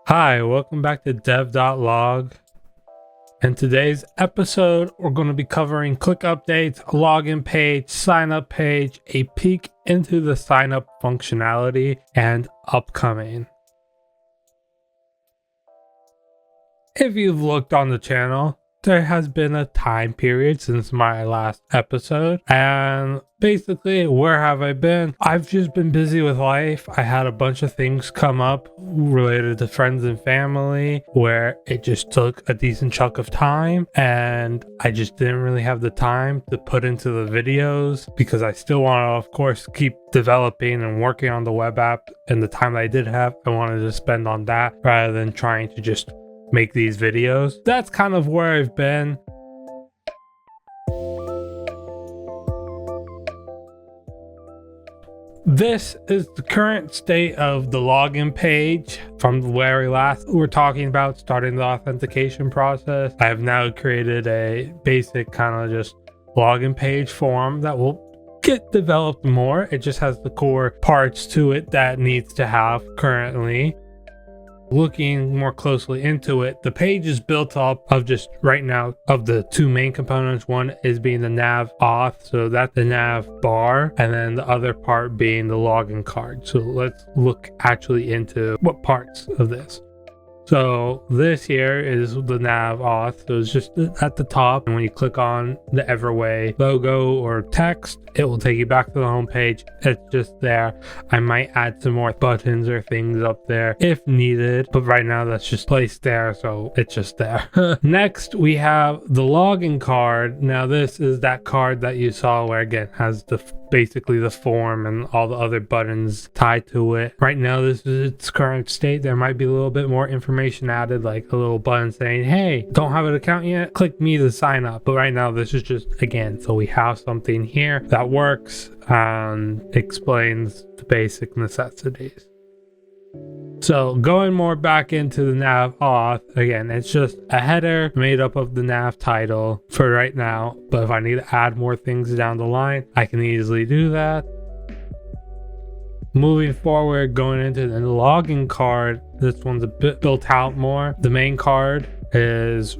Hi, welcome back to dev.log. In today's episode, we're going to be covering click updates, a login page, sign up page, a peek into the sign up functionality, and upcoming. If you've looked on the channel, there has been a time period since my last episode, and basically, where have I been? I've just been busy with life. I had a bunch of things come up related to friends and family where it just took a decent chunk of time, and I just didn't really have the time to put into the videos because I still want to, of course, keep developing and working on the web app, and the time that I did have, I wanted to spend on that rather than trying to just make these videos. That's kind of where I've been. This is the current state of the login page from where we last were talking about starting the authentication process. I have now created a basic kind of just login page form that will get developed more. It just has the core parts to it that needs to have currently. Looking more closely into it, the page is built up of just right now of the two main components. One is being the nav auth, so that's the nav bar, and then the other part being the login card. So let's look actually into what parts of this. So this here is the nav auth. So it's just at the top, and when you click on the Everway logo or text, it will take you back to the home page. It's just there. I might add some more buttons or things up there if needed, but right now that's just placed there, so it's just there. Next, we have the login card. Now this is that card that you saw where again has the basically the form and all the other buttons tied to it. Right now this is its current state. There might be a little bit more information added, like a little button saying, hey, don't have an account yet, click me to sign up. But right now this is just, again, so we have something here that works and explains the basic necessities. So going more back into the nav auth, again, it's just a header made up of the nav title for right now. But if I need to add more things down the line, I can easily do that. Moving forward, going into the login card, this one's a bit built out more. The main card is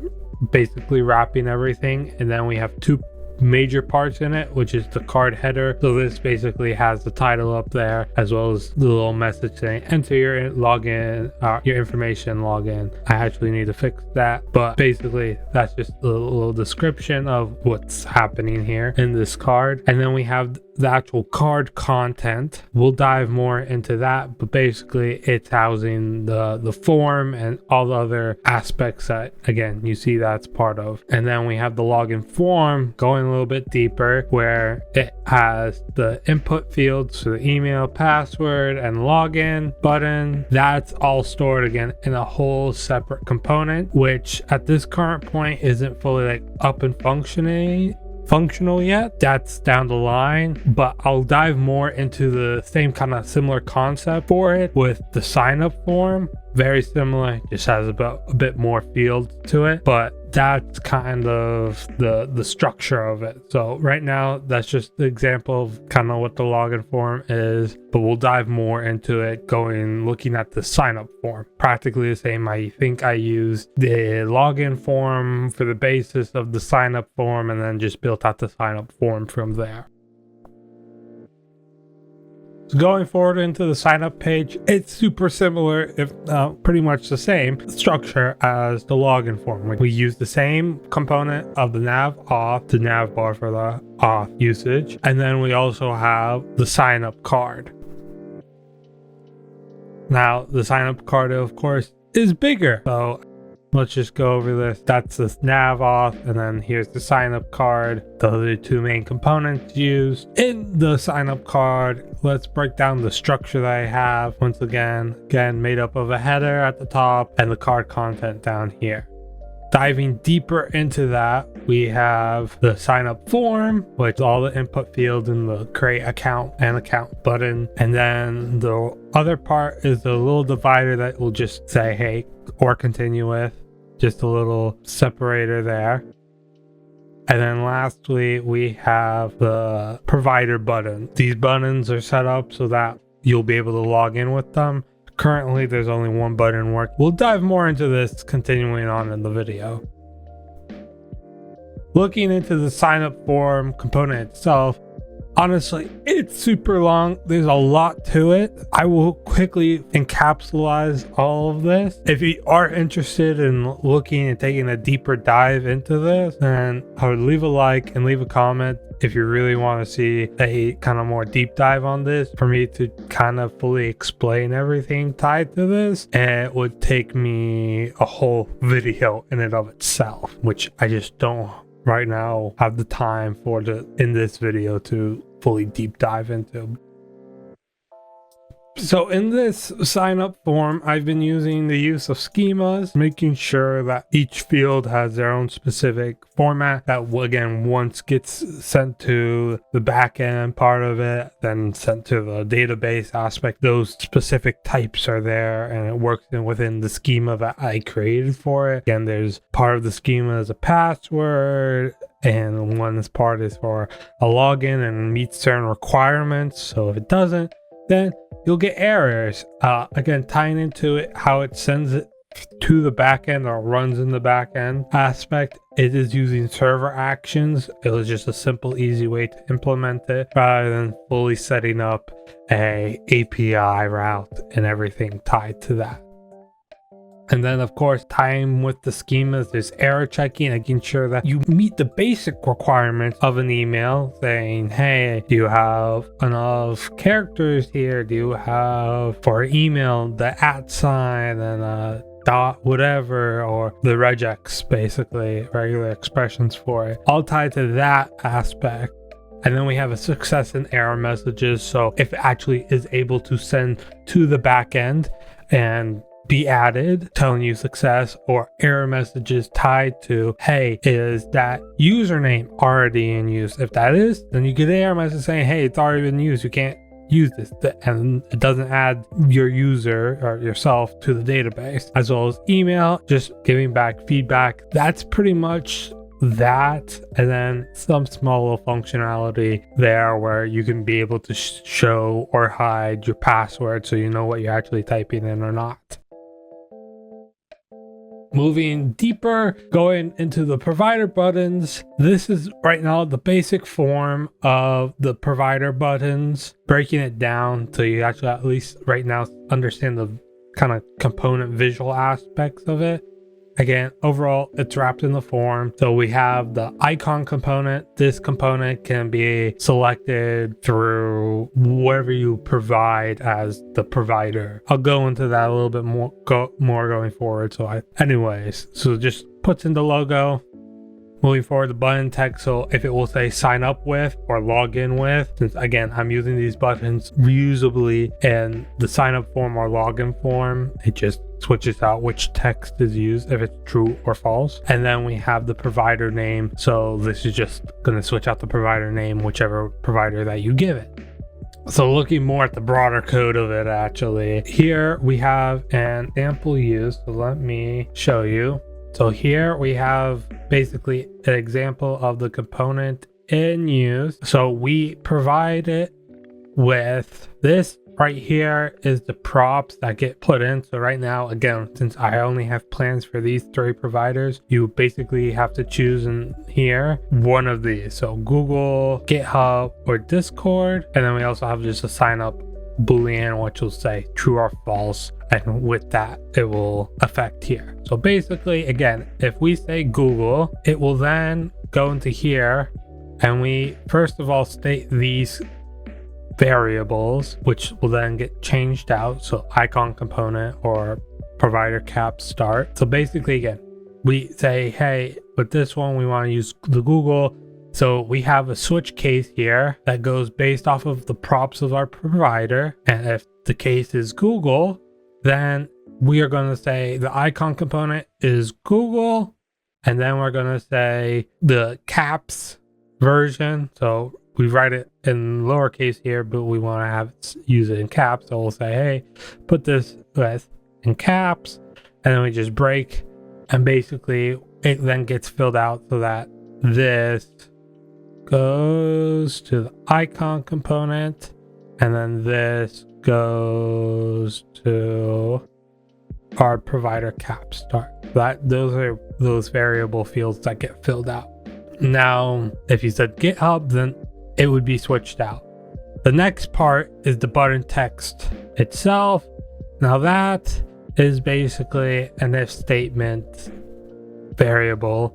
basically wrapping everything, and then we have two major parts in it, which is the card header. So this basically has the title up there as well as the little message saying enter your login, your information, login. I actually need to fix that, but basically that's just a little description of what's happening here in this card. And then we have the actual card content. We'll dive more into that, but basically it's housing the form and all the other aspects that, again, you see that's part of. And then we have the login form going a little bit deeper where it has the input fields, so the email, password, and login button. That's all stored again in a whole separate component, which at this current point isn't fully like up and functional yet. That's down the line, but I'll dive more into the same kind of similar concept for it with the sign up form. Very similar, just has about a bit more fields to it, but that's kind of the structure of it. So right now that's just the example of kind of what the login form is, but we'll dive more into it looking at the sign up form. Practically the same. I think I used the login form for the basis of the sign up form and then just built out the sign up form from there. So going forward into the sign up page, it's super similar, if pretty much the same structure as the login form. We use the same component of the nav auth, the nav bar for the auth usage, and then we also have the sign up card. Now the sign up card, of course, is bigger, so let's just go over this. That's the nav auth, and then here's the sign up card. Those are the two main components used in the sign up card. Let's break down the structure that I have. Once again, made up of a header at the top and the card content down here. Diving deeper into that, we have the sign up form, which all the input fields in the create account and account button. And then the other part is the little divider that will just say, hey, or continue with, just a little separator there. And then lastly, we have the provider button. These buttons are set up so that you'll be able to log in with them. Currently, there's only one button work. We'll dive more into this continuing on in the video. Looking into the sign up form component itself, honestly, it's super long. There's a lot to it. I will quickly encapsulate all of this. If you are interested in looking and taking a deeper dive into this, then I would leave a like and leave a comment if you really want to see a kind of more deep dive on this for me to kind of fully explain everything tied to this. And it would take me a whole video in and of itself, which I just don't right now have the time for in this video to fully deep dive into. So in this sign up form, I've been using the use of schemas, making sure that each field has their own specific format that again once gets sent to the backend part of it, then sent to the database aspect. Those specific types are there and it works within the schema that I created for it. Again, there's part of the schema is a password, and one part is for a login and meets certain requirements. So if it doesn't, then you'll get errors. Again, tying into it, how it sends it to the backend or runs in the backend aspect, it is using server actions. It was just a simple, easy way to implement it rather than fully setting up a API route and everything tied to that. And then, of course, tying with the schemas, there's error checking, making sure that you meet the basic requirements of an email, saying, hey, do you have enough characters here? Do you have, for email, the @ sign and a dot whatever, or the regex, basically, regular expressions for it, all tied to that aspect. And then we have a success and error messages. So if it actually is able to send to the back end and be added, telling you success, or error messages tied to, hey, is that username already in use? If that is, then you get an error message saying, hey, it's already been used, you can't use this, and it doesn't add your user or yourself to the database. As well as email, just giving back feedback. That's pretty much that, and then some small little functionality there where you can be able to show or hide your password so you know what you're actually typing in or not. Moving deeper, going into the provider buttons. This is right now the basic form of the provider buttons, breaking it down so you actually at least right now understand the kind of component visual aspects of it. Again, overall, it's wrapped in the form. So we have the icon component. This component can be selected through whatever you provide as the provider. I'll go into that a little bit more going forward. So so just puts in the logo. Moving forward, the button text, so if it will say sign up with or log in with, since again, I'm using these buttons reusably in the sign up form or login form, it just switches out which text is used, if it's true or false. And then we have the provider name. So this is just going to switch out the provider name, whichever provider that you give it. So looking more at the broader code of it, actually, here we have an ample use. So let me show you. So here we have basically an example of the component in use. So we provide it with this right here is the props that get put in. So right now, again, since I only have plans for these 3 providers, you basically have to choose in here one of these. So Google, GitHub, or Discord. And then we also have just a sign up Boolean, which will say true or false, and with that it will affect here. So basically, again, if we say Google, it will then go into here, and we first of all state these variables, which will then get changed out. So icon component or provider cap start. So basically, again, we say, hey, with this one we want to use the Google. So we have a switch case here that goes based off of the props of our provider. And if the case is Google, then we are going to say the icon component is Google. And then we're going to say the caps version. So we write it in lowercase here, but we want to have it use it in caps. So we'll say, hey, put this in caps. And then we just break. And basically it then gets filled out so that this goes to the icon component, and then this goes to our provider cap start. Those are those variable fields that get filled out. Now, if you said GitHub, then it would be switched out. The next part is the button text itself. Now that is basically an if statement variable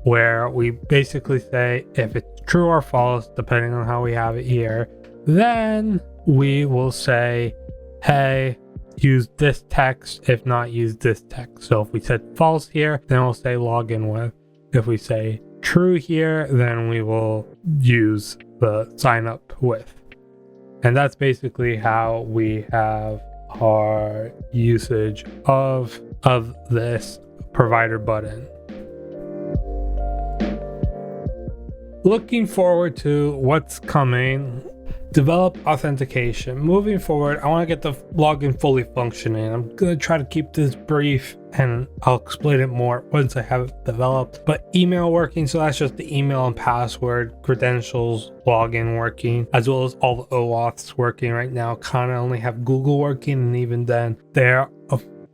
where we basically say if it's true or false, depending on how we have it here, then we will say, hey, use this text. If not, use this text. So if we said false here, then we'll say login with. If we say true here, then we will use the sign up with. And that's basically how we have our usage of this provider button. Looking forward to what's coming. Develop authentication. Moving forward, I want to get the login fully functioning. I'm going to try to keep this brief and I'll explain it more once I have it developed. But email working, so that's just the email and password, credentials, login working, as well as all the OAuths working right now. Kind of only have Google working, and even then, there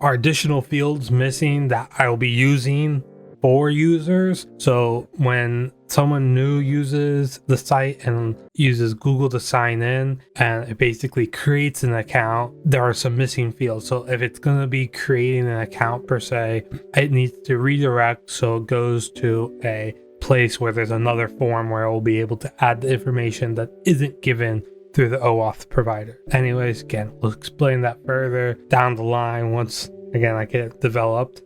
are additional fields missing that I will be using for users. So when someone new uses the site and uses Google to sign in and it basically creates an account, there are some missing fields. So if it's going to be creating an account per se, it needs to redirect so it goes to a place where there's another form where it will be able to add the information that isn't given through the OAuth provider. Anyways, again, we'll explain that further down the line once again I get it developed.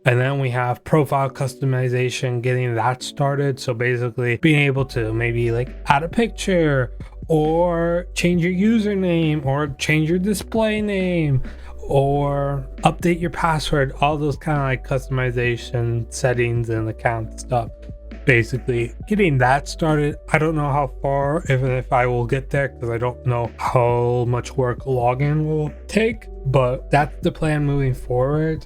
And then we have profile customization, getting that started. So basically being able to maybe like add a picture or change your username or change your display name or update your password, all those kind of like customization settings and account stuff. Basically getting that started. I don't know how far, even if I will get there, because I don't know how much work login will take, but that's the plan moving forward.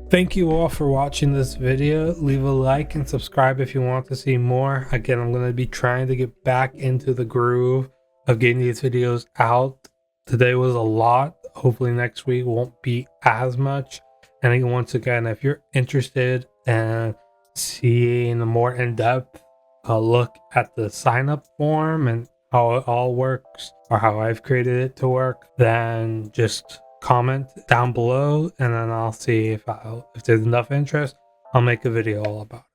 Thank you all for watching this video. Leave a like and subscribe if you want to see more. Again, I'm going to be trying to get back into the groove of getting these videos out. Today was a lot. Hopefully next week won't be as much. And once again, if you're interested in seeing a more in-depth look at the sign-up form and how it all works, or how I've created it to work, then just comment down below and then I'll see if there's enough interest. I'll make a video all about it.